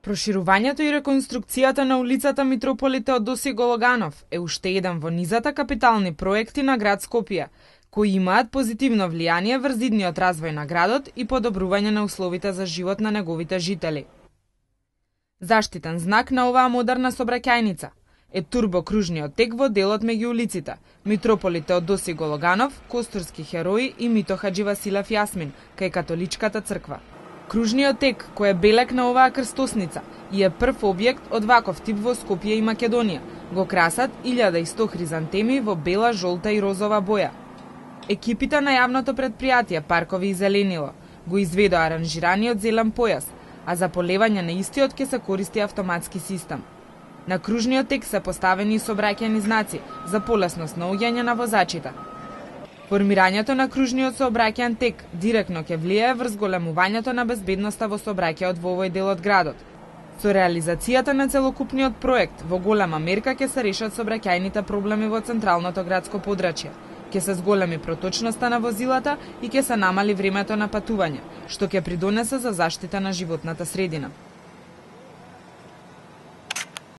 Проширувањето и реконструкцијата на улицата Митрополите од Досиго Логанов е уште еден во низата капитални проекти на град Скопје, кои имаат позитивно влијание врз идниот развој на градот и подобрување на условите за живот на неговите жители. Заштитен знак на оваа модерна сообраќајница е турбокружниот тек во делот меѓу улиците Митрополите од Досиго Логанов, Костурски херои и Мито Хаджи Василев Јасмин кај католичката црква. Кружниот тек, кој е белег на оваа крстосница и е прв објект од ваков тип во Скопје и Македонија, го красат 1100 хризантеми во бела, жолта и розова боја. Екипите на јавното предпријатие Паркови и зеленило го изведоа аранжираниот зелен појас, а за полевање на истиот ќе се користи автоматски систем. На кружниот тек се поставени сообраќајни знаци за полесност на оѓање на возачите. Формирањето на кружниот сообраќајен тек директно ќе влијае врз големувањето на безбедноста во сообраќајот во овој дел од градот. Со реализацијата на целокупниот проект во голема мерка ќе се решат сообраќајните проблеми во централното градско подрачје. Ќе се зголеми проточноста на возилата и ќе се намали времето на патување, што ќе придонесе за заштита на животната средина.